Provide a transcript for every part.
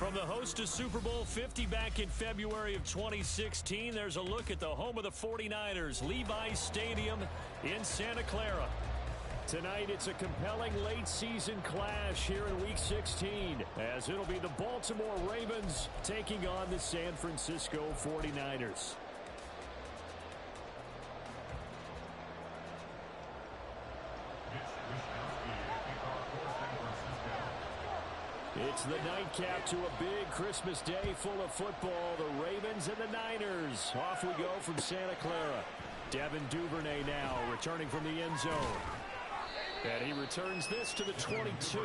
From the host to Super Bowl 50 back in February of 2016, there's a look at the home of the 49ers, Levi's Stadium in Santa Clara. Tonight, it's a compelling late-season clash here in Week 16, as it'll be the Baltimore Ravens taking on the San Francisco 49ers. It's the nightcap to a big Christmas day full of football. The Ravens and the Niners. Off we go from Santa Clara. Devin Duvernay now returning from the end zone. And he returns this to the 22.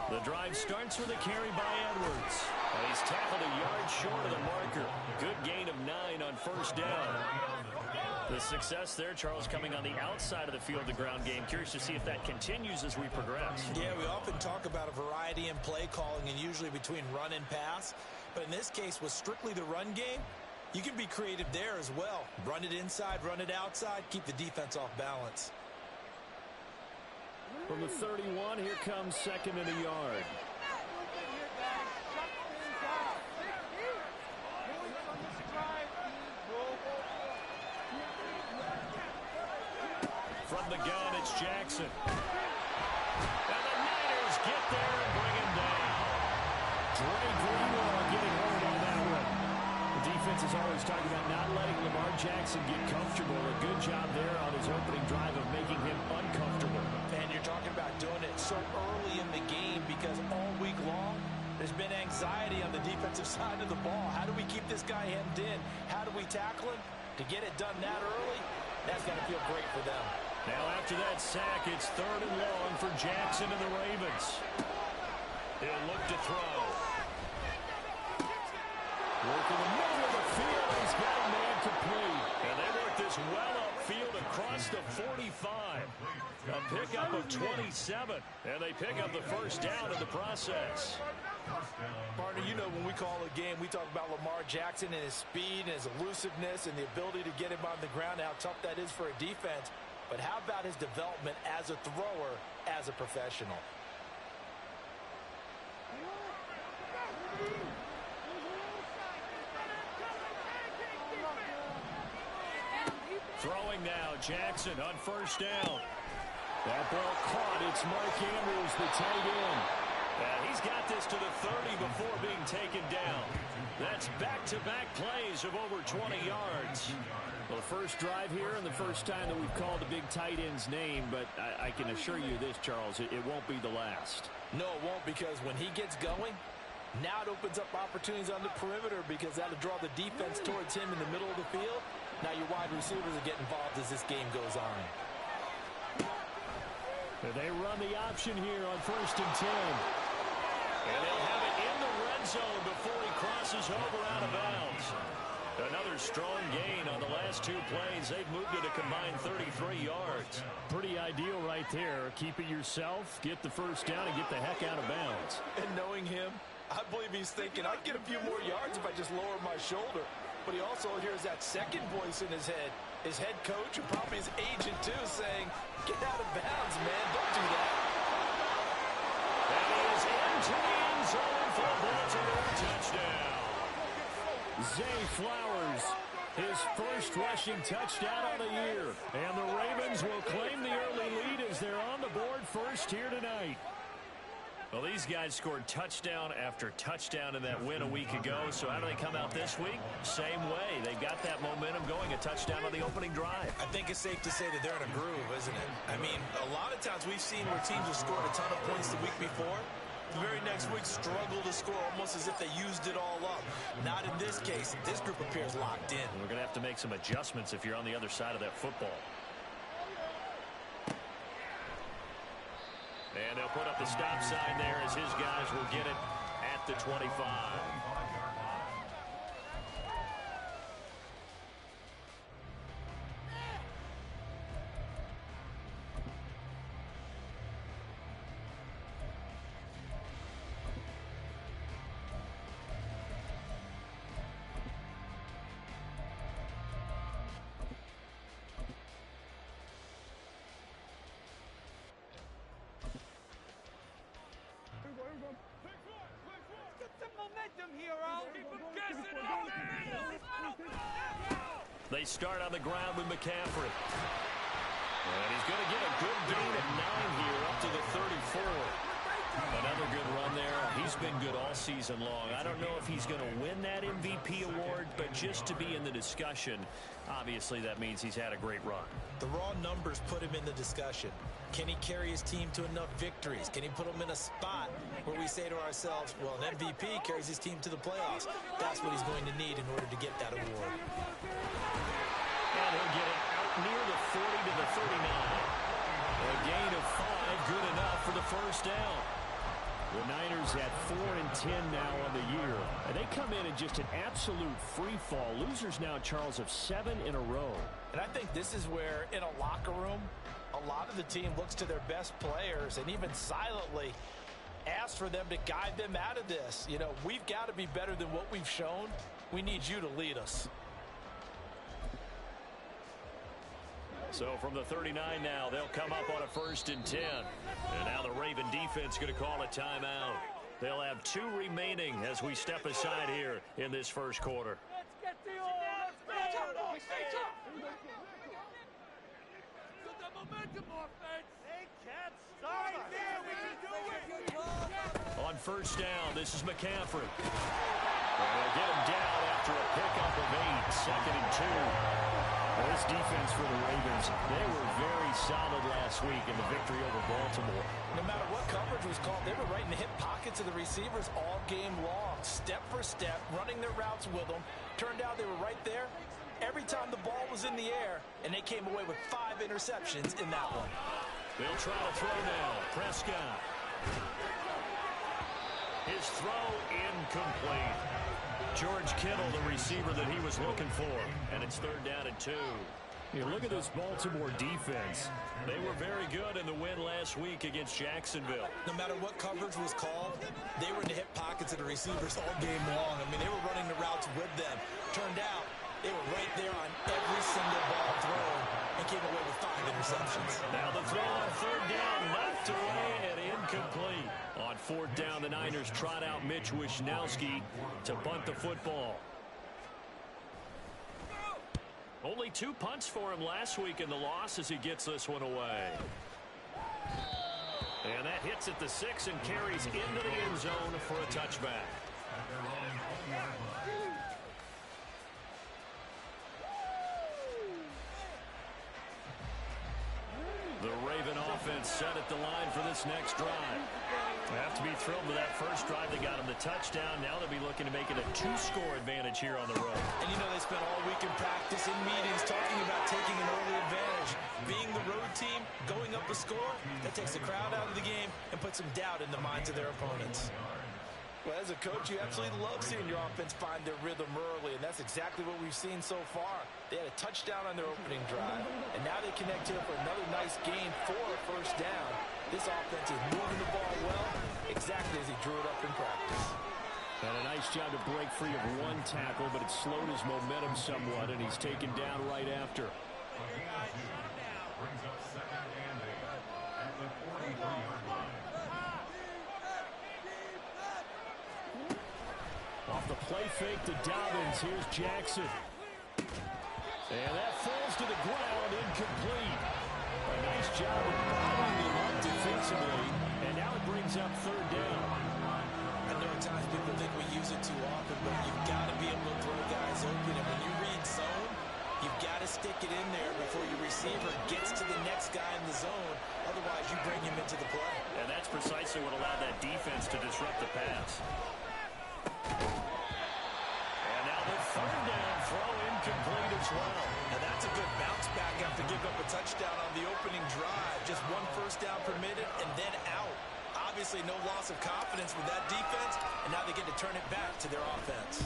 The drive starts with a carry by Edwards. And he's tackled a yard short of the marker. Good gain of 9 on first down. The success there, Charles, coming on the outside of the field, the ground game. Curious to see if that continues as we progress. Yeah, we often talk about a variety in play calling and usually between run and pass. But in this case, with strictly the run game, you can be creative there as well. Run it inside, run it outside, keep the defense off balance. From the 31, here comes second and a yard. From the gun, it's Jackson. And the Niners get there and bring him down. Dre Greenlaw getting home on that one. The defense is always talking about not letting Lamar Jackson get comfortable. A good job there on his opening drive of making him uncomfortable. And you're talking about doing it so early in the game because all week long there's been anxiety on the defensive side of the ball. How do we keep this guy hemmed in? How do we tackle him? To get it done that early, that's going to feel great for them. Now after that sack, it's third and long for Jackson and the Ravens. He'll look to throw. Working the middle of the field, he's got a man complete. And they work this well upfield across the 45. A pickup of 27. And they pick up the first down in the process. Partner, you know when we call a game, we talk about Lamar Jackson and his speed and his elusiveness and the ability to get him on the ground and how tough that is for a defense. But how about his development as a thrower, as a professional? Throwing now, Jackson on first down. That ball caught. It's Mark Andrews, the tight end. And he's got this to the 30 before being taken down. That's back-to-back plays of over 20 yards. Well, the first drive here and the first time that we've called the big tight end's name, but I can assure you this, Charles, it won't be the last. No, it won't, because when he gets going, now it opens up opportunities on the perimeter because that'll draw the defense towards him in the middle of the field. Now your wide receivers will get involved as this game goes on. And they run the option here on first and 10. And they'll have it in the red zone before he crosses over out of bounds. Another strong gain on the last two plays. They've moved it a combined 33 yards. Pretty ideal right there. Keep it yourself, get the first down, and get the heck out of bounds. And knowing him, I believe he's thinking, I can get a few more yards if I just lower my shoulder. But he also hears that second voice in his head, his head coach and probably his agent too, saying, get out of bounds, man. Don't do that. And he is into the end zone for a Baltimore touchdown. Zay Flowers, his first rushing touchdown of the year. And the Ravens will claim the early lead as they're on the board first here tonight. Well, these guys scored touchdown after touchdown in that win a week ago. So how do they come out this week? Same way. They've got that momentum going, a touchdown on the opening drive. I think it's safe to say that they're in a groove, isn't it? I mean, a lot of times we've seen where teams have scored a ton of points the week before. The very next week struggle to score almost as if they used it all up. Not in this case. This group appears locked in. We're going to have to make some adjustments if you're on the other side of that football. And they'll put up the stop sign there as his guys will get it at the 25. They start on the ground with McCaffrey. And he's going to get a good gain of 9 here up to the 34. Another good run there. He's been good all season long. I don't know if he's going to win that MVP award, but just to be in the discussion, obviously that means he's had a great run. The raw numbers put him in the discussion. Can he carry his team to enough victories? Can he put them in a spot where we say to ourselves, well, an MVP carries his team to the playoffs. That's what he's going to need in order to get that award. And he'll get it out near the 40 to the 39. A gain of 5, good enough for the first down. The Niners at 4-10 now on the year. And they come in just an absolute free fall. Losers now, Charles, of 7 in a row. And I think this is where, in a locker room, a lot of the team looks to their best players and even silently asks for them to guide them out of this. You know, we've got to be better than what we've shown. We need you to lead us. So from the 39 now, they'll come up on a 1st and 10. And now the Raven defense going to call a timeout. They'll have 2 remaining as we step aside here in this first quarter. On 1st down, this is McCaffrey. And they'll get him down after a pickup of 8, 2nd and 2. This defense for the Ravens, they were very solid last week in the victory over Baltimore. No matter what coverage was called, they were right in the hip pockets of the receivers all game long. Step for step, running their routes with them. Turned out they were right there every time the ball was in the air, and they came away with 5 interceptions in that one. They'll try to throw now. Prescott. His throw incomplete. George Kittle, the receiver that he was looking for. And it's 3rd down and 2. You look at this Baltimore defense. They were very good in the win last week against Jacksonville. No matter what coverage was called, they were in the hip pockets of the receivers all game long. I mean, they were running the routes with them. Turned out they were right there on every single ball thrown and came away with 5 interceptions. Now the throw on 3rd down, knocked away and incomplete. On 4th down, the Niners trot out Mitch Wishnowsky to punt the football. Only 2 punts for him last week in the loss as he gets this one away. And that hits at the 6 and carries into the end zone for a touchback. The Raven offense set at the line for this next drive. They have to be thrilled with that first drive. They got him the touchdown. Now they'll be looking to make it a 2-score advantage here on the road. And you know they spent all week in practice, in meetings, talking about taking an early advantage. Being the road team, going up a score, that takes the crowd out of the game and puts some doubt in the minds of their opponents. Well, as a coach, you absolutely love seeing your offense find their rhythm early, and that's exactly what we've seen so far. They had a touchdown on their opening drive, and now they connect here for another nice gain for a 1st down. This offense is moving the ball well, exactly as he drew it up in practice. And a nice job to break free of 1 tackle, but it slowed his momentum somewhat, and he's taken down right after. Brings up 2nd and 8 at the 43-yard line. Off the play fake to Dobbins. Here's Jackson. And that falls to the ground, incomplete. A nice job of bottling him up defensively. And now it brings up 3rd down. I know at times people think we use it too often, but you've got to be able to throw guys open. And when you read zone, you've got to stick it in there before your receiver gets to the next guy in the zone. Otherwise, you bring him into the play. And that's precisely what allowed that defense to disrupt the pass. And now the 3rd down throw incomplete as well. And that's a good bounce back after giving up a touchdown on the opening drive. Just 1 1st down permitted and then out. Obviously no loss of confidence with that defense, and now they get to turn it back to their offense.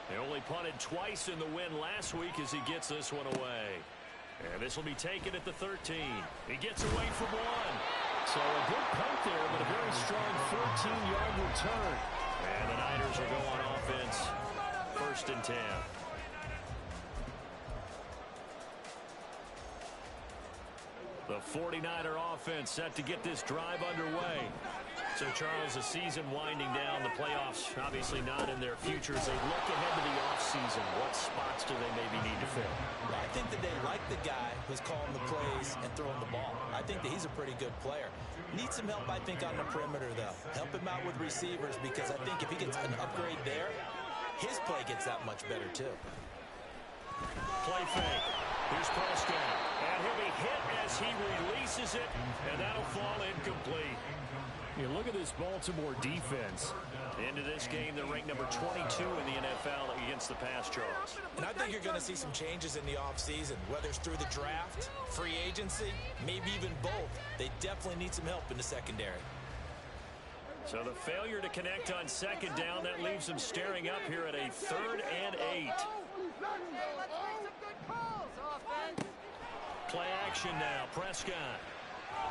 They only punted twice in the win last week as he gets this one away. And this will be taken at the 13. He gets away from 1. So a good punt there, but a very strong 14-yard return. And the Niners will go on offense. 1st and 10. The 49er offense set to get this drive underway. So, Charles, the season winding down, the playoffs obviously not in their future. As they look ahead to the offseason, what spots do they maybe need to fill? I think that they like the guy who's calling the plays and throwing the ball. I think that he's a pretty good player. Needs some help, I think, on the perimeter, though. Help him out with receivers, because I think if he gets an upgrade there, his play gets that much better, too. Play fake. Here's Prescott. And he'll be hit as he releases it, and that'll fall incomplete. You look at this Baltimore defense. Into this game, they're ranked number 22 in the NFL against the pass, Charles. And I think you're going to see some changes in the offseason, whether it's through the draft, free agency, maybe even both. They definitely need some help in the secondary. So the failure to connect on second down, that leaves them staring up here at a 3rd and 8. Play action now, Prescott.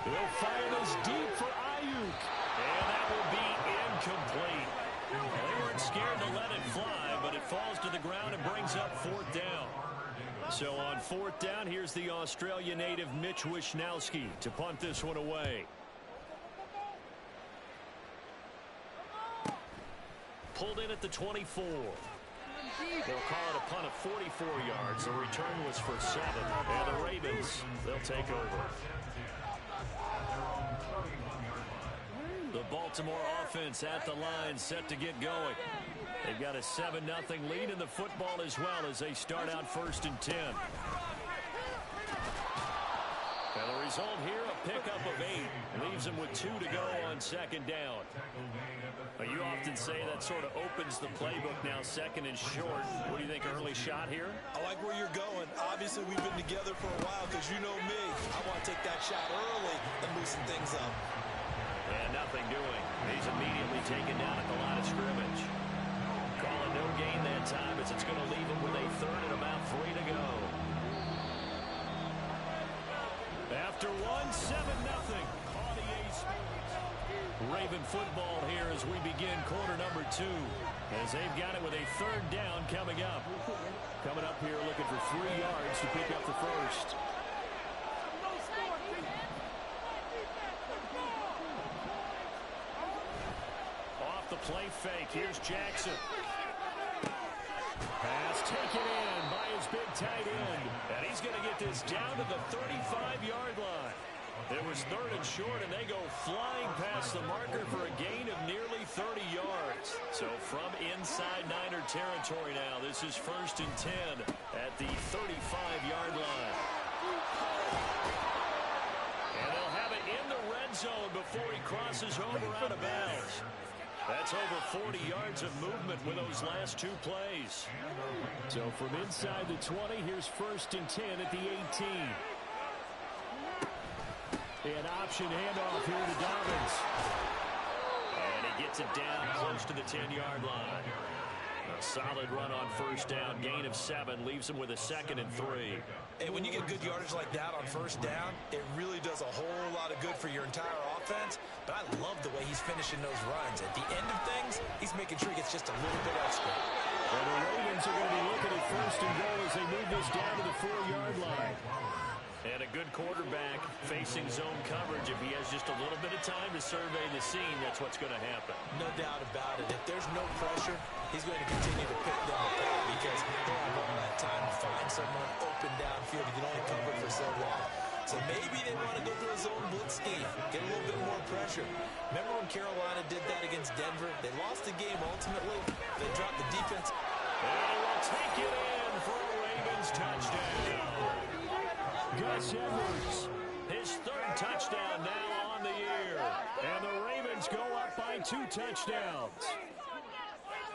He'll fire this deep for Ayuk. And that will be incomplete. They weren't scared to let it fly, but it falls to the ground and brings up 4th down. So on 4th down, here's the Australia native Mitch Wishnowsky to punt this one away. Pulled in at the 24. They'll call it a punt of 44 yards. The return was for 7. And the Ravens, they'll take over. The Baltimore offense at the line, set to get going. They've got a 7-0 lead in the football as well as they start out 1st and 10. And the result here, a pickup of 8. Leaves them with 2 to go on 2nd down. You often say that sort of opens the playbook now, 2nd and short. What do you think, early shot here? I like where you're going. Obviously, we've been together for a while because you know me. I want to take that shot early and loosen things up. And nothing doing. He's immediately taken down at the line of scrimmage. Call it no gain that time as it's going to leave him with a 3rd and about 3 to go. After 1, 7-0. Raven football here as we begin quarter number 2. As they've got it with a 3rd down coming up. Coming up here looking for 3 yards to pick up the first. Off the play fake. Here's Jackson. Pass taken in by his big tight end. And he's going to get this down to the 35-yard line. It was 3rd and short, and they go flying past the marker for a gain of nearly 30 yards. So from inside Niner territory now, this is 1st and 10 at the 35-yard line. And they'll have it in the red zone before he crosses over out of bounds. That's over 40 yards of movement with those last 2 plays. So from inside the 20, here's 1st and 10 at the 18. An option handoff here to Dobbins. And he gets it down close to the 10-yard line. A solid run on 1st down. Gain of 7 leaves him with a 2nd and 3. And when you get good yardage like that on 1st down, it really does a whole lot of good for your entire offense. But I love the way he's finishing those runs. At the end of things, he's making sure he gets just a little bit extra. And the Ravens are going to be looking at 1st and goal as they move this down to the 4-yard line. And a good quarterback facing zone coverage. If he has just a little bit of time to survey the scene, that's what's going to happen. No doubt about it. If there's no pressure, he's going to continue to pick them apart because he'll have all that time to find someone open downfield. He can only cover for so long. So maybe they want to go to a zone blitz scheme, get a little bit more pressure. Remember when Carolina did that against Denver? They lost the game ultimately. They dropped the defense. And he will take it in for a Ravens touchdown. Gus Edwards, his 3rd touchdown now on the year. And the Ravens go up by 2 touchdowns.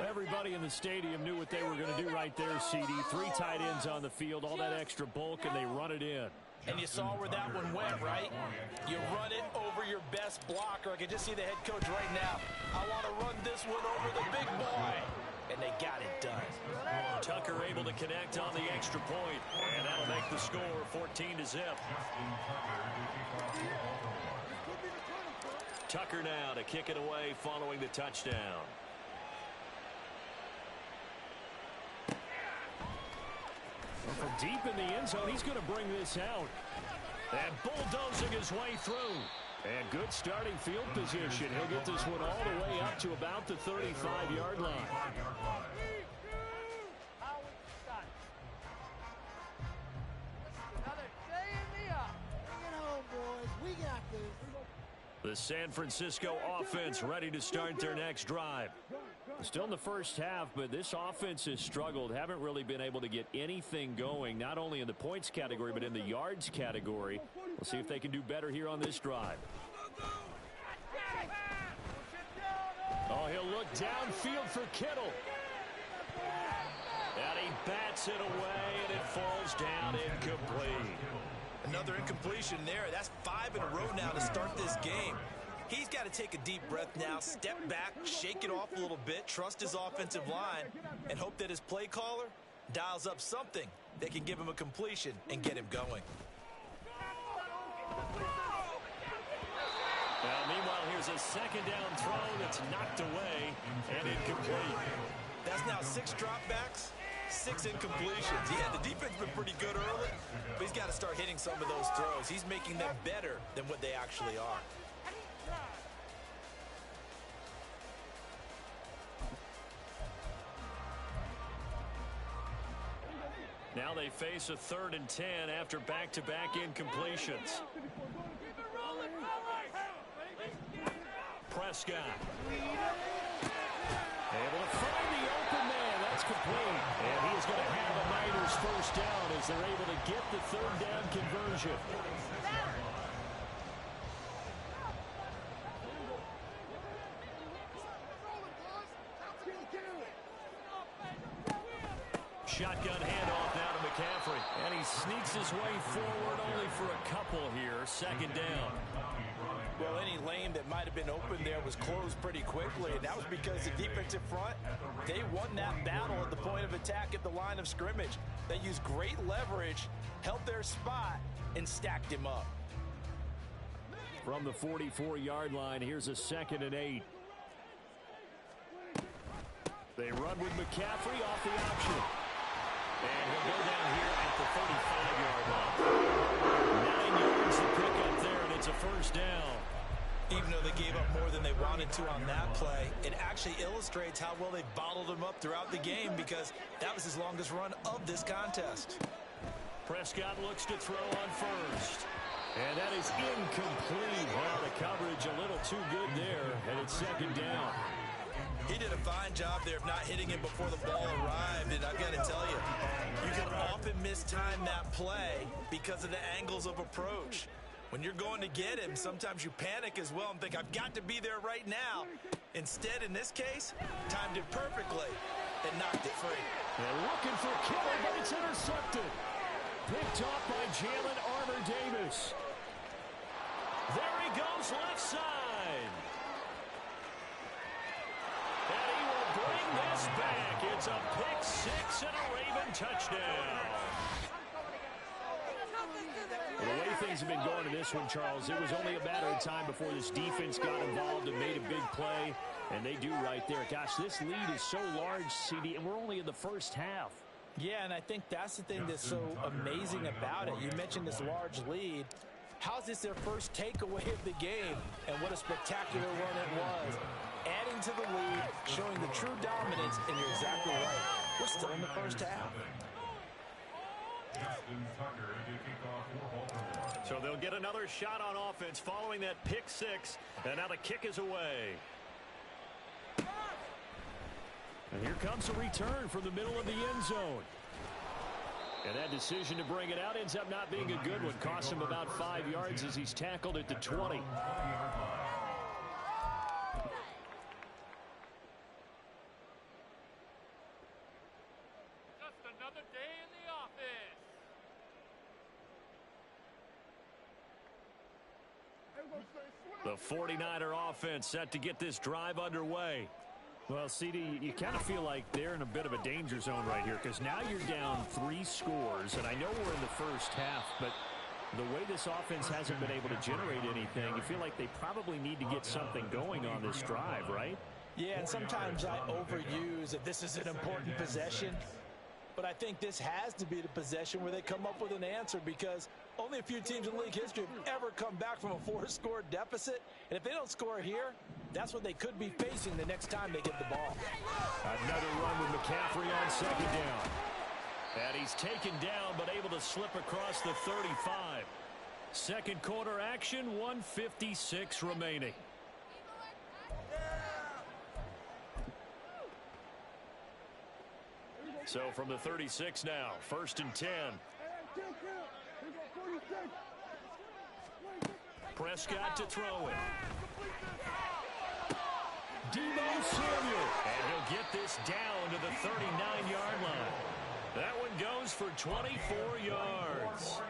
Everybody in the stadium knew what they were going to do right there, CD. 3 tight ends on the field, all that extra bulk, and they run it in. And you saw where that one went, right? You run it over your best blocker. I can just see the head coach right now. I want to run this one over the big boy. And they got it done. Tucker able to connect on the extra point, and that'll make the score 14-0. Tucker now to kick it away following the touchdown. From deep in the end zone, he's going to bring this out. And bulldozing his way through. And good starting field position. He'll get this one all the way up to about the 35-yard line. The San Francisco offense ready to start their next drive. Still in the first half, but this offense has struggled. Haven't really been able to get anything going, not only in the points category, but in the yards category. We'll see if they can do better here on this drive. Oh, he'll look downfield for Kittle. And he bats it away, and it falls down incomplete. Another incompletion there. That's 5 in a row now to start this game. He's got to take a deep breath now, step back, shake it off a little bit, trust his offensive line, and hope that his play caller dials up something that can give him a completion and get him going. Meanwhile, here's a second down throw that's knocked away and incomplete. That's now 6 dropbacks, 6 incompletions. Yeah, the defense has been pretty good early, but he's got to start hitting some of those throws. He's making them better than what they actually are. Now they face a 3rd and 10 after back-to-back incompletions. Prescott. Able to find the open man. That's complete. And he is going to have a Niners first down as they're able to get the 3rd down conversion. Shotgun handoff now to McCaffrey. And he sneaks his way forward only for a couple here. 2nd down. Well, any lane that might have been open there was closed pretty quickly, and that was because the defensive front, they won that battle at the point of attack at the line of scrimmage. They used great leverage, held their spot, and stacked him up. From the 44-yard line, here's a 2nd and 8. They run with McCaffrey off the option. And he'll go down here at the 35-yard line. 9 yards to pick up there, and it's a first down. Even though they gave up more than they wanted to on that play, it actually illustrates how well they bottled him up throughout the game because that was his longest run of this contest. Prescott looks to throw on first. And that is incomplete. Well, the coverage a little too good there, and it's 2nd down. He did a fine job there of not hitting him before the ball arrived, and I've got to tell you, you can often mistime that play because of the angles of approach. When you're going to get him, sometimes you panic as well and think, I've got to be there right now. Instead, in this case, timed it perfectly and knocked it free. They're looking for Kittle, but it's intercepted. Picked off by Jalen Armour-Davis. There he goes, left side. And he will bring this back. It's a pick 6 and a Raven touchdown. Well, the way things have been going in this one, Charles, it was only a matter of time before this defense got involved and made a big play, and they do right there. Gosh, this lead is so large, CD, and we're only in the first half. Yeah, and I think that's the thing that's so amazing about it. You mentioned this large lead. How's this their first takeaway of the game? And what a spectacular run it was. Adding to the lead, showing the true dominance, and you're exactly right. We're still in the first half. So they'll get another shot on offense following that pick 6, and now the kick is away. And here comes a return from the middle of the end zone. And that decision to bring it out ends up not being a good one. Cost him about 5 yards as he's tackled at the 20. The 49er offense set to get this drive underway. Well, CD, you kind of feel like they're in a bit of a danger zone right here because now you're down 3 scores, and I know we're in the first half, but the way this offense hasn't been able to generate anything, you feel like they probably need to get something going on this drive, right? Yeah, and sometimes I overuse that this is an important possession, but I think this has to be the possession where they come up with an answer because Only a few teams in league history have ever come back from a 4-score deficit. And if they don't score here, that's what they could be facing the next time they get the ball. Another run with McCaffrey on second down. And he's taken down but able to slip across the 35. Second quarter action, 1:56 remaining. So from the 36 now, 1st and 10. Prescott to throw it. Deebo Samuel. And he'll get this down to the 39-yard line. That one goes for 24 yards.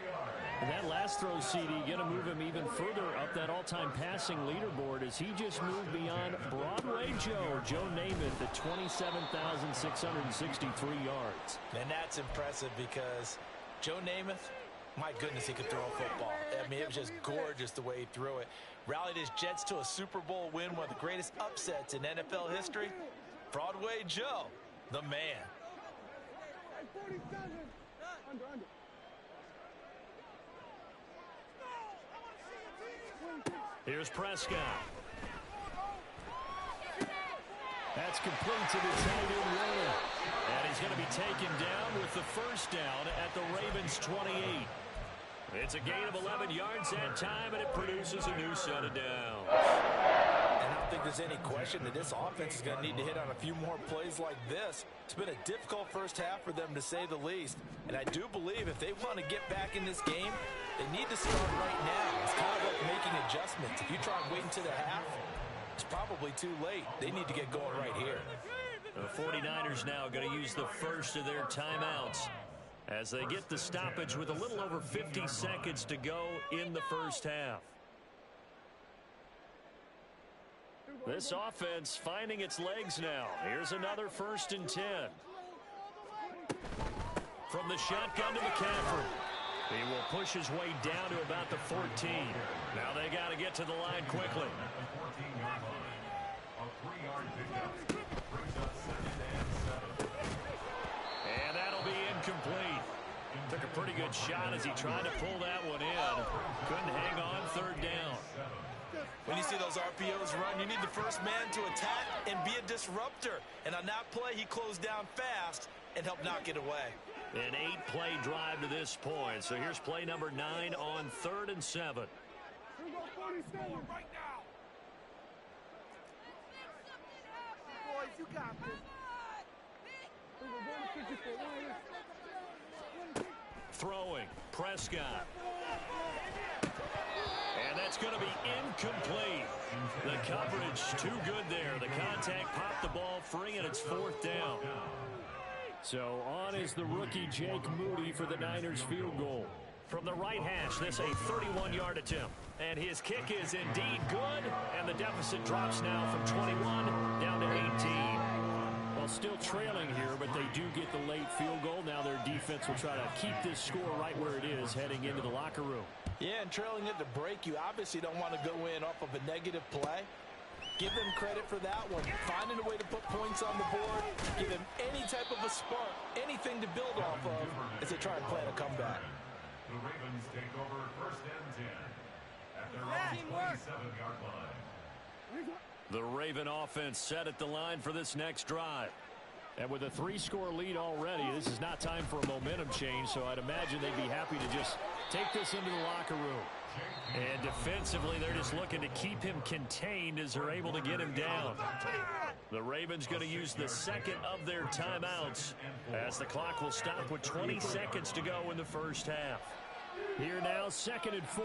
And that last throw, CD, going to move him even further up that all-time passing leaderboard as he just moved beyond Broadway Joe Namath at 27,663 yards. And that's impressive because Joe Namath, my goodness, he could throw a football. I mean, it was just gorgeous the way he threw it. Rallied his Jets to a Super Bowl win, one of the greatest upsets in NFL history. Broadway Joe, the man. Here's Prescott. That's complete to the tight end Warren. And he's going to be taken down with the first down at the Ravens 28. It's a gain of 11 yards that time, and it produces a new set of downs. And I don't think there's any question that this offense is going to need to hit on a few more plays like this. It's been a difficult first half for them, to say the least. And I do believe if they want to get back in this game, they need to start right now. It's kind of like making adjustments. If you try and wait until the half, it's probably too late. They need to get going right here. The 49ers now going to use the first of their timeouts as they get the stoppage with a little over 50 seconds to go in the first half. This offense finding its legs now. Here's another 1st and 10. From the shotgun to McCaffrey. He will push his way down to about the 14. Now they got to get to the line quickly. And that'll be incomplete. Took a pretty good shot as he tried to pull that one in. Couldn't hang on, 3rd down. When you see those RPOs run, you need the first man to attack and be a disruptor. And on that play, he closed down fast and helped knock it away. An 8-play drive to this point. So here's play number 9 on 3rd and 7. Boys, you got this. Throwing, Prescott. And that's going to be incomplete. The coverage too good there. The contact popped the ball free, and it's 4th down. So on is the rookie Jake Moody for the Niners field goal. From the right hash, this a 31-yard attempt. And his kick is indeed good, and the deficit drops now from 21 down to 18. Well, still trailing here, but they do get the late field goal. Now their defense will try to keep this score right where it is heading into the locker room. Yeah, and trailing at the break, you obviously don't want to go in off of a negative play. Give them credit for that one. Finding a way to put points on the board. Give them any type of a spark, anything to build off of as they try and plan a comeback. The Ravens take over 1st and 10 at their own 27-yard line. The Raven offense set at the line for this next drive. And with a 3-score lead already, this is not time for a momentum change, so I'd imagine they'd be happy to just take this into the locker room. And defensively, they're just looking to keep him contained as they're able to get him down. The Ravens going to use the second of their timeouts as the clock will stop with 20 seconds to go in the first half. Here now, 2nd and 4.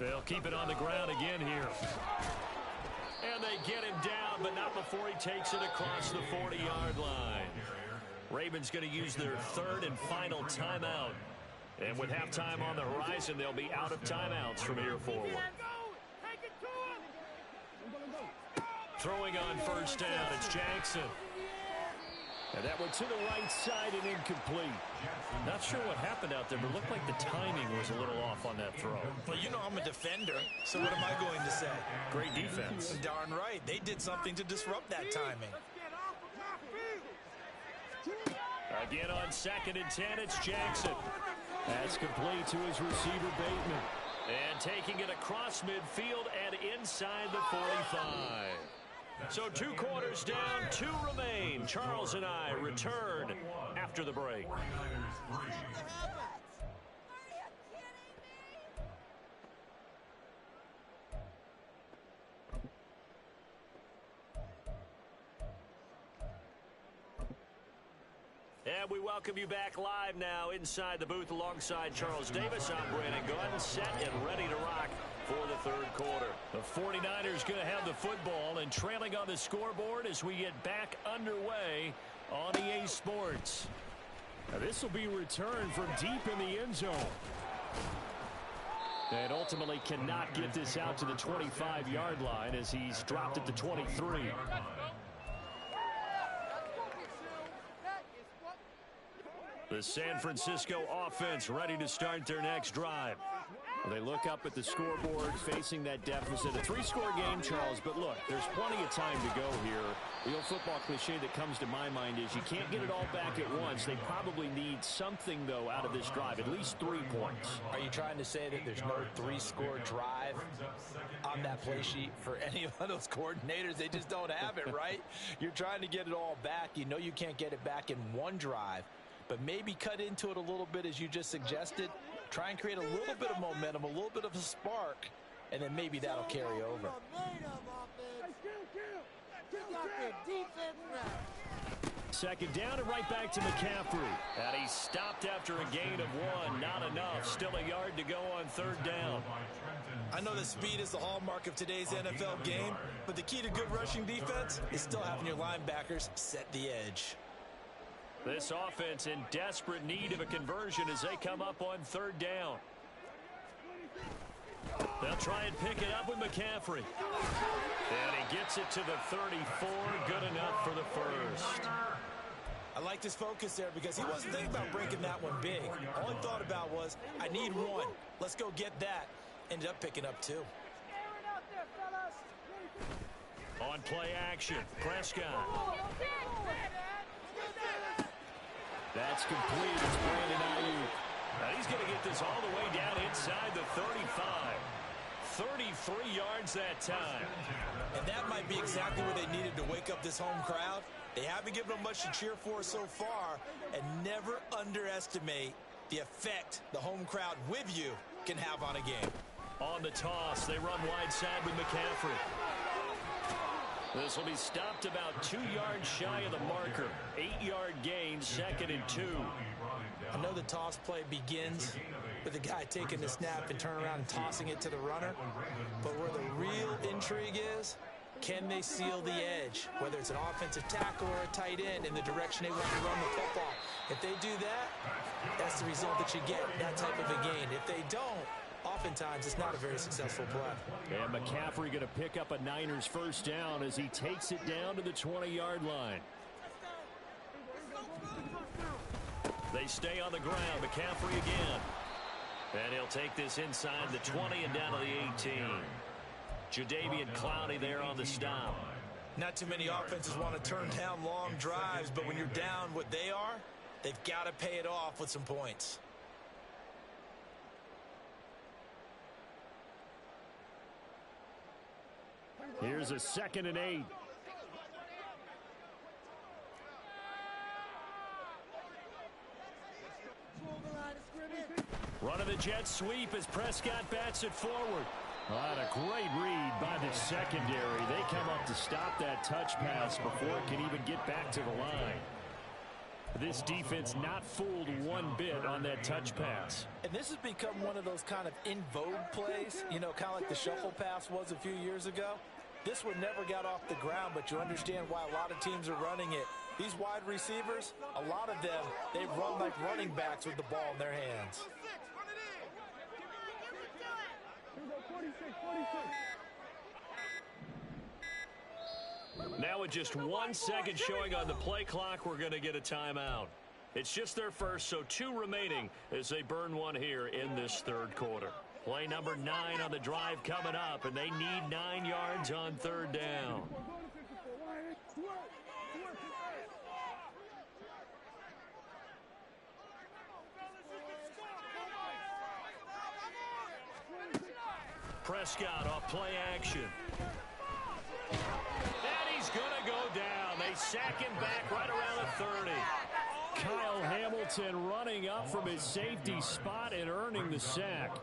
They'll keep it on the ground again here. And they get him down, but not before he takes it across the 40-yard line. Ravens going to use their 3rd and final timeout. And with halftime on the horizon, they'll be out of timeouts from here forward. Throwing on 1st down, it's Jackson. And that one to the right side and incomplete. Not sure what happened out there, but it looked like the timing was a little off on that throw. Well, you know I'm a defender, so what am I going to say? Great defense. Darn right. They did something to disrupt that timing. Again on 2nd and 10, it's Jackson. That's complete to his receiver, Bateman. And taking it across midfield and inside the 45. So 2 quarters down, 2 remain. Charles and I return after the break. And we welcome you back live now inside the booth alongside Charles Davis. I'm Brandon Gaudin, set and ready to rock for the 3rd quarter. The 49ers going to have the football and trailing on the scoreboard as we get back underway on EA Sports. Now this will be returned from deep in the end zone. And ultimately cannot get this out to the 25-yard line as he's dropped at the 23. The San Francisco offense ready to start their next drive. They look up at the scoreboard facing that deficit. A 3-score game, Charles, but look, there's plenty of time to go here. The old football cliche that comes to my mind is you can't get it all back at once. They probably need something, though, out of this drive, at least 3 points. Are you trying to say that there's no 3-score drive on that play sheet for any of those coordinators? They just don't have it, right? You're trying to get it all back. You know you can't get it back in one drive. But maybe cut into it a little bit as you just suggested. Try and create a little bit of momentum, a little bit of a spark, and then maybe that'll carry over. Second down and right back to McCaffrey. And he stopped after a gain of 1. Not enough. Still a yard to go on 3rd down. I know that speed is the hallmark of today's NFL game, but the key to good rushing defense is still having your linebackers set the edge. This offense in desperate need of a conversion as they come up on 3rd down. They'll try and pick it up with McCaffrey. And he gets it to the 34. Good enough for the first. I like his focus there because he wasn't thinking about breaking that one big. All he thought about was, I need 1. Let's go get that. Ended up picking up 2. On play action, Prescott. That's complete. It's Brandon Ayuk. Now he's going to get this all the way down inside the 35. 33 yards that time. And that might be exactly what they needed to wake up this home crowd. They haven't given them much to cheer for so far. And never underestimate the effect the home crowd with you can have on a game. On the toss, they run wide side with McCaffrey. This will be stopped about 2 yards shy of the marker. 8-yard gain, 2nd and 2. I know the toss play begins with the guy taking the snap and turning around and tossing it to the runner. But where the real intrigue is, can they seal the edge? Whether it's an offensive tackle or a tight end in the direction they want to run the football. If they do that, that's the result that you get, that type of a gain. If they don't, oftentimes it's not a very successful play. And McCaffrey going to pick up a Niners first down as he takes it down to the 20-yard line. They stay on the ground. McCaffrey again. And he'll take this inside the 20 and down to the 18. Jadeveon Clowney there on the stop. Not too many offenses want to turn down long drives, but when you're down what they are, they've got to pay it off with some points. Here's a 2nd and 8. Run of the jet sweep as Prescott bats it forward. And a great read by the secondary. They come up to stop that touch pass before it can even get back to the line. This defense not fooled one bit on that touch pass. And this has become one of those kind of in vogue plays, you know, kind of like the shuffle pass was a few years ago. This one never got off the ground, but you understand why a lot of teams are running it. These wide receivers, a lot of them, they run like running backs with the ball in their hands. Now with just 1 second showing on the play clock, we're going to get a timeout. It's just their first, so 2 remaining as they burn one here in this 3rd quarter. Play number 9 on the drive coming up, and they need 9 yards on 3rd down. Prescott off play action. And he's going to go down. They sack him back right around the 30. Kyle Hamilton running up from his safety spot and earning the sack.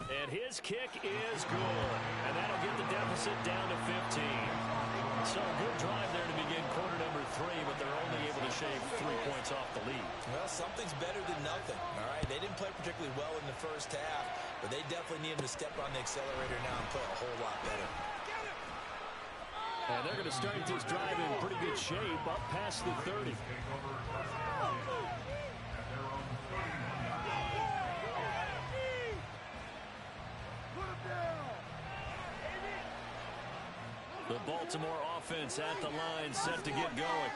And his kick is good. And that'll get the deficit down to 15. So a good drive there to begin quarter number 3, but they're only able to shave 3 points off the lead. Well, something's better than nothing, all right? They didn't play particularly well in the first half, but they definitely need him to step on the accelerator now and play a whole lot better. And they're going to start this drive in pretty good shape up past the 30. The Baltimore offense at the line, set to get going.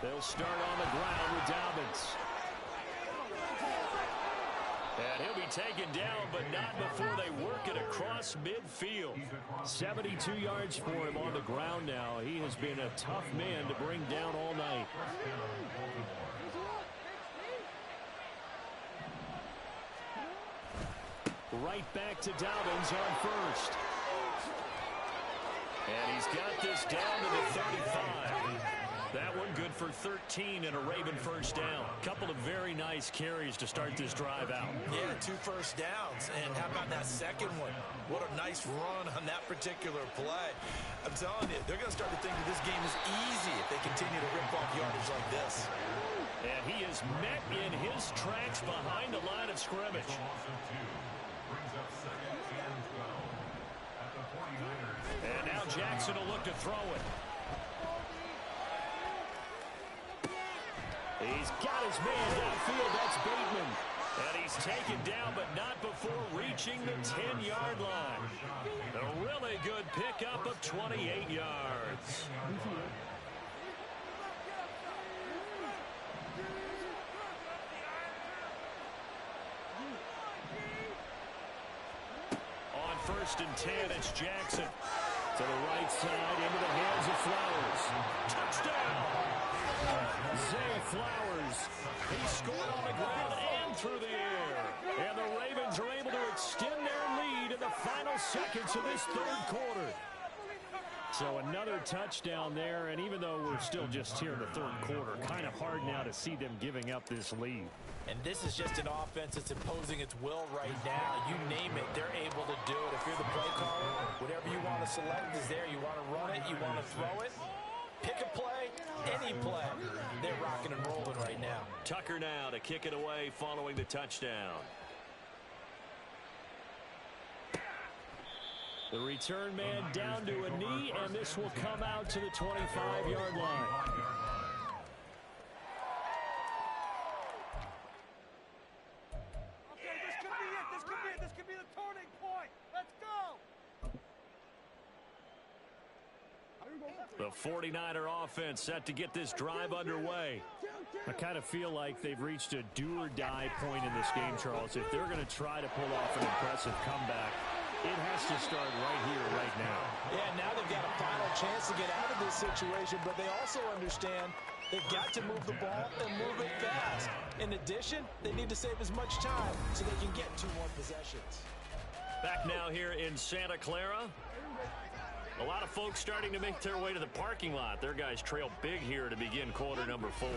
They'll start on the ground with Dobbins. And he'll be taken down, but not before they work it across midfield. 72 yards for him on the ground now. He has been a tough man to bring down all night. Right back to Dobbins on first. And he's got this down to the 35. That one good for 13 and a Raven first down. Couple of very nice carries to start this drive out. Yeah, 2 first downs. And how about that second one? What a nice run on that particular play. I'm telling you, they're going to start to think that this game is easy if they continue to rip off yardage like this. And he is met in his tracks behind the line of scrimmage. And now Jackson will look to throw it. He's got his man downfield. That's Bateman. And he's taken down, but not before reaching the 10-yard line. A really good pickup of 28 yards. On 1st and 10, it's Jackson. To the right side, into the hands of Flowers. Touchdown! Zay Flowers. He scored on the ground and through the air. And the Ravens are able to extend their lead in the final seconds of this 3rd quarter. So another touchdown there, and even though we're still just here in the 3rd quarter, kind of hard now to see them giving up this lead. And this is just an offense that's imposing its will right now. You name it, they're able to do it. If you're the play caller, whatever you want to select is there. You want to run it, you want to throw it. Pick a play, any play. They're rocking and rolling right now. Tucker now to kick it away following the touchdown. The return man down to a knee, and this will come out to the 25-yard line. Okay, this could be it. This could be it. This could be the turning point. Let's go. The 49er offense set to get this drive underway. I kind of feel like they've reached a do-or-die point in this game, Charles. If they're going to try to pull off an impressive comeback, it has to start right here, right now. Yeah, now they've got a final chance to get out of this situation, but they also understand they've got to move the ball and move it fast. In addition, they need to save as much time so they can get 2 more possessions. Back now here in Santa Clara. A lot of folks starting to make their way to the parking lot. Their guys trail big here to begin quarter number 4.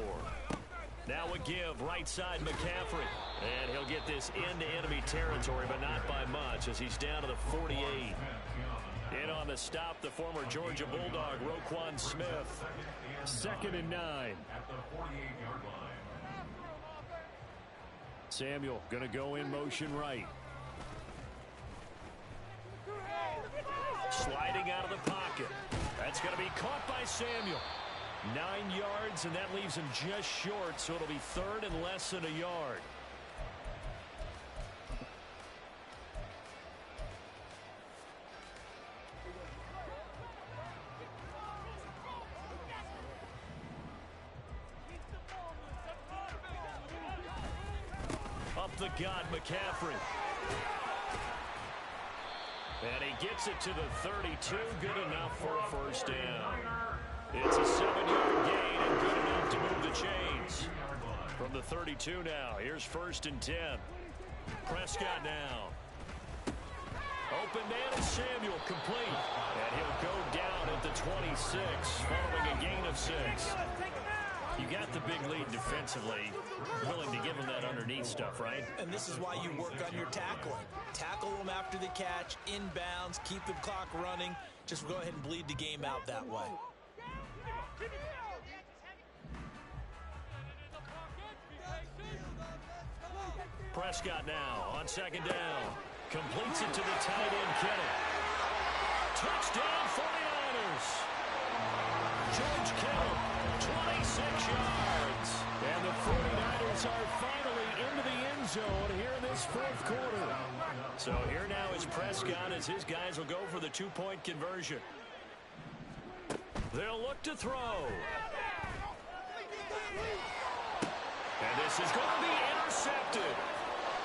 Now a give, right side McCaffrey. And he'll get this into enemy territory, but not by much as he's down to the 48. In on the stop, the former Georgia Bulldog, Roquan Smith. 2nd and 9. Samuel going to go in motion right. Sliding out of the pocket. That's going to be caught by Samuel. 9 yards, and that leaves him just short, so it'll be 3rd and less than a yard. Up the gut, McCaffrey. And he gets it to the 32. Good enough for a first down. It's a 7-yard gain and good enough to move the chains. From the 32 now, here's 1st and 10. Prescott now. Open man is Samuel, complete. And he'll go down at the 26 following a gain of 6. You got the big lead defensively. Willing to give him that underneath stuff, right? And this is why you work on your tackling. Tackle them after the catch, inbounds, keep the clock running. Just go ahead and bleed the game out that way. Prescott now on 2nd down. Completes it to the tight end, Kittle. Touchdown, 49ers. George Kittle, 26 yards. And the 49ers are finally into the end zone here in this 4th quarter. So here now is Prescott as his guys will go for the 2-point conversion. They'll look to throw. And this is going to be intercepted.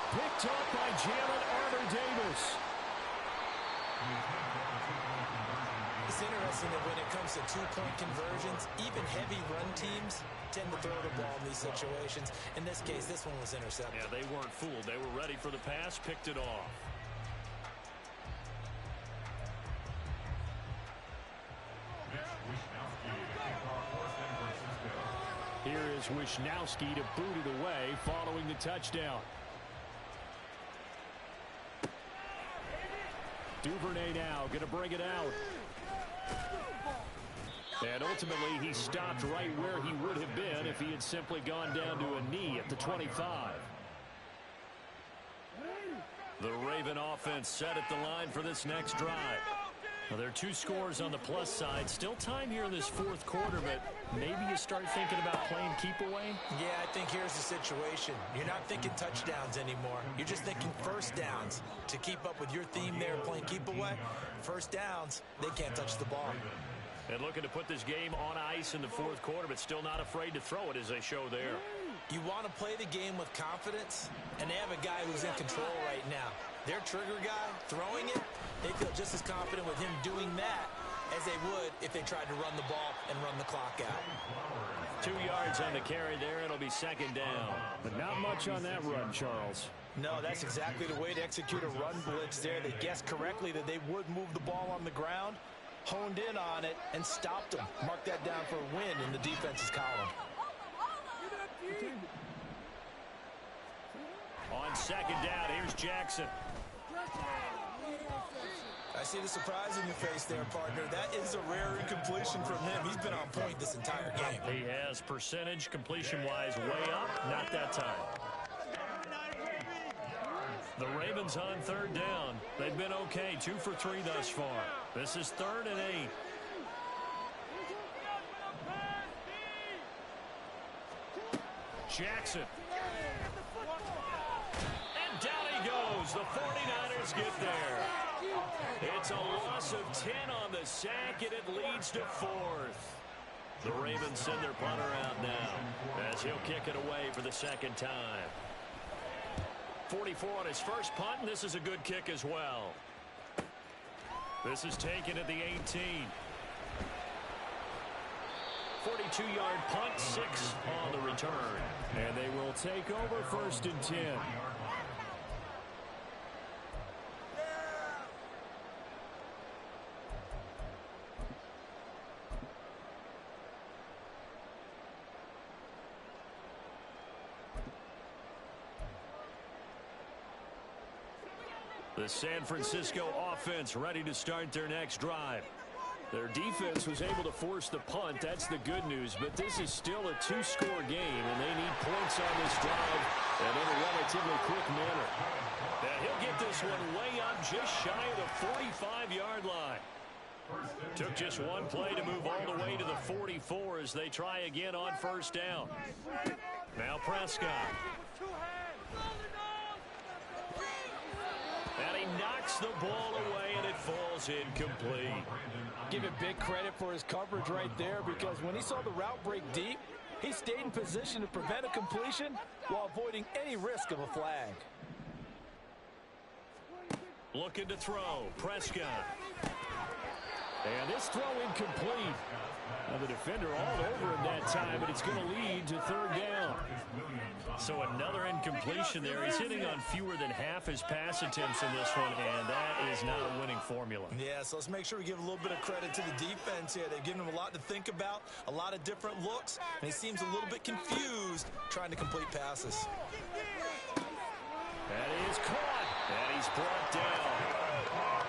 Picked up by Jalen Armour-Davis. It's interesting that when it comes to 2-point conversions, even heavy run teams tend to throw the ball in these situations. In this case, this one was intercepted. Yeah, they weren't fooled. They were ready for the pass, picked it off. Here is Wishnowsky to boot it away following the touchdown. Duvernay now going to bring it out. And ultimately he stopped right where he would have been if he had simply gone down to a knee at the 25. The Raven offense set at the line for this next drive. Well, there are 2 scores on the plus side. Still time here in this 4th quarter, but maybe you start thinking about playing keep away? Yeah, I think here's the situation. You're not thinking touchdowns anymore. You're just thinking first downs. To keep up with your theme there, playing keep away, first downs, they can't touch the ball. And looking to put this game on ice in the 4th quarter, but still not afraid to throw it as they show there. You want to play the game with confidence, and they have a guy who's in control right now. Their trigger guy throwing it, they feel just as confident with him doing that as they would if they tried to run the ball and run the clock out. 2 yards on the carry there. It'll be 2nd down. But not much on that run, Charles. No, that's exactly the way to execute a run blitz there. They guessed correctly that they would move the ball on the ground, honed in on it, and stopped them. Mark that down for a win in the defense's column. On 2nd down, here's Jackson. I see the surprise in your face there, partner. That is a rare incompletion from him. He's been on point this entire game. He has percentage completion-wise way up. Not that time. The Ravens on 3rd down. They've been okay. 2 for 3 thus far. This is 3rd and 8. Jackson. And down he goes. The 49ers get there. It's a loss of 10 on the sack, and it leads to 4th. The Ravens send their punter out now as he'll kick it away for the 2nd time. 44 on his first punt, and this is a good kick as well. This is taken at the 18. 42-yard punt, 6 on the return. And they will take over 1st and 10. The San Francisco offense ready to start their next drive. Their defense was able to force the punt. That's the good news. But this is still a 2-score game, and they need points on this drive and in a relatively quick manner. And he'll get this one way up just shy of the 45-yard line. Took just one play to move all the way to the 44 as they try again on 1st down. Now Prescott. And he knocks the ball away, and it falls incomplete. Give it big credit for his coverage right there, because when he saw the route break deep, he stayed in position to prevent a completion while avoiding any risk of a flag. Looking to throw. Prescott. And this throw incomplete. Now the defender all over him that time, but it's going to lead to third down. So another incompletion there. He's hitting on fewer than half his pass attempts in this one, and that is not a winning formula. Yeah, so let's make sure we give a little bit of credit to the defense here. They've given him a lot to think about, a lot of different looks, and he seems a little bit confused trying to complete passes. That is caught, and he's brought down.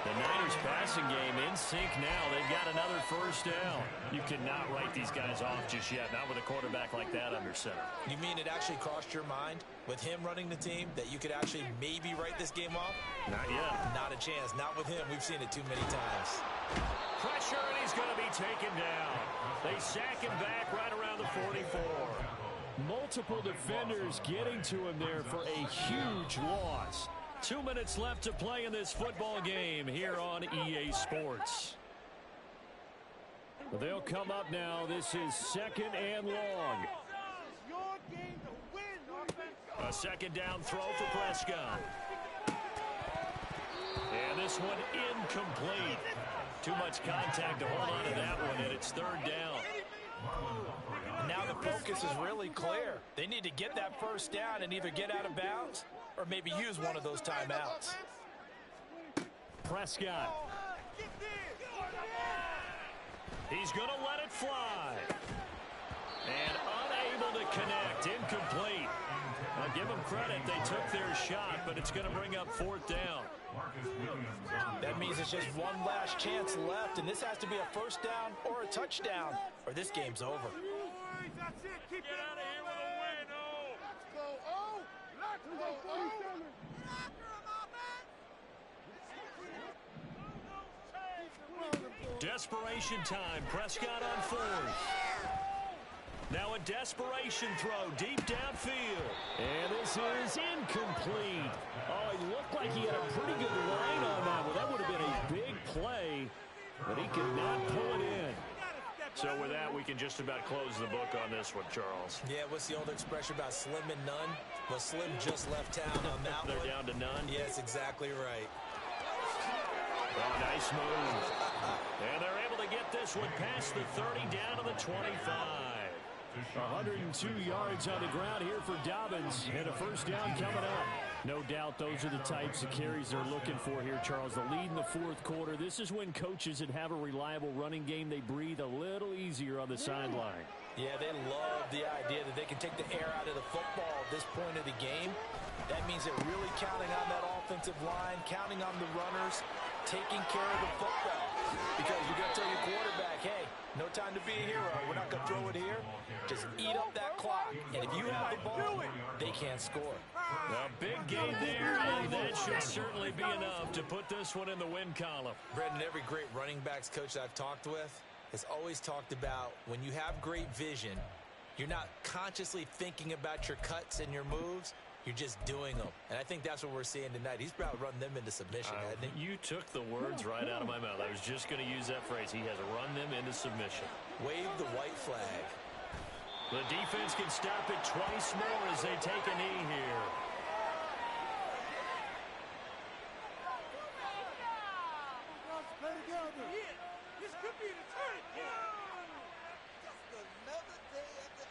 The Niners passing game in sync now. They've got another first down. You cannot write these guys off just yet, not with a quarterback like that under center. You mean it actually crossed your mind with him running the team that you could actually maybe write this game off? Not yet. Not a chance. Not with him. We've seen it too many times. Pressure, and he's going to be taken down. They sack him back right around the 44. Multiple defenders getting to him there for a huge loss. 2 minutes left to play in this football game here on EA Sports. They'll come up now. This is second and long. A second down throw for Prescott. And this one incomplete. Too much contact to hold on to that one, and it's third down. Now the focus is really clear. They need to get that first down and either get out of bounds or maybe use one of those timeouts. Prescott. He's going to let it fly. And unable to connect. Incomplete. I'll give them credit. They took their shot, but it's going to bring up fourth down. That means it's just one last chance left, and this has to be a first down or a touchdown, or this game's over. That's it. Keep it out of here with a win. Oh. Let's go. Oh. Let's go. Oh. Desperation time. Prescott on fourth. Now a desperation throw deep downfield. And this is incomplete. Oh, he looked like he had a pretty good line on that one. That would have been a big play, but he could not pull it in. So with that, we can just about close the book on this one, Charles. Yeah, what's the old expression about slim and none? Well, Slim just left town on that They're one. down to none? Yes, exactly right. Oh, nice move. And they're able to get this one past the 30 down to the 25. 102 yards on the ground here for Dobbins, and a first down coming up. No doubt those are the types of carries they're looking for here, Charles. The lead in the fourth quarter. This is when coaches that have a reliable running game, they breathe a little easier on the sideline. Yeah, they love the idea that they can take the air out of the football at this point of the game. That means they're really counting on that offensive line, counting on the runners, taking care of the football. Because you're going to tell your quarterback, hey, no time to be a hero. We're not going to throw it here. Just eat up that clock. And if you have the ball, they can't score. A big game there, and that should certainly be enough to put this one in the win column. Brendan, every great running backs coach I've talked with has always talked about when you have great vision, you're not consciously thinking about your cuts and your moves. You're just doing them. And I think that's what we're seeing tonight. He's about to run them into submission. I think you took the words right out of my mouth. I was just going to use that phrase. He has run them into submission. Wave the white flag. The defense can stop it twice more as they take a knee here. Play together. This could be the turning point. Just another day at the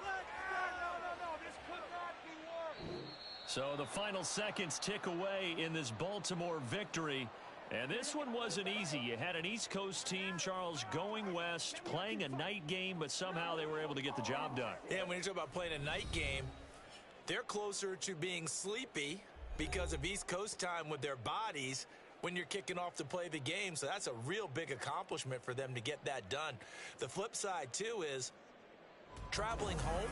No. This could not be worse. So the final seconds tick away in this Baltimore victory. And this one wasn't easy. You had an East Coast team, Charles, going west, playing a night game, but somehow they were able to get the job done. Yeah, when you talk about playing a night game, they're closer to being sleepy because of East Coast time with their bodies when you're kicking off to play the game. So that's a real big accomplishment for them to get that done. The flip side, too, is traveling home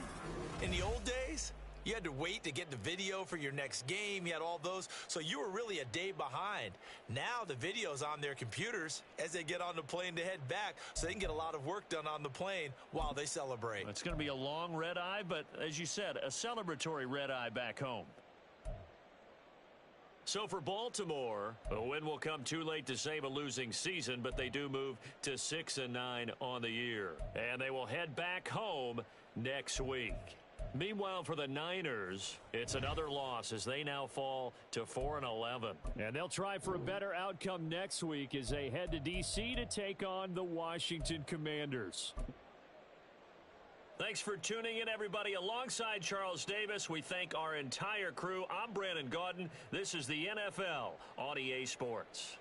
in the old days. You had to wait to get the video for your next game. You had all those. So you were really a day behind. Now the video's on their computers as they get on the plane to head back so they can get a lot of work done on the plane while they celebrate. It's going to be a long red eye, but as you said, a celebratory red eye back home. So for Baltimore, a win will come too late to save a losing season, but they do move to 6-9 on the year. And they will head back home next week. Meanwhile, for the Niners, it's another loss as they now fall to 4-11. And they'll try for a better outcome next week as they head to D.C. to take on the Washington Commanders. Thanks for tuning in, everybody. Alongside Charles Davis, we thank our entire crew. I'm Brandon Gaudin. This is the NFL on EA Sports.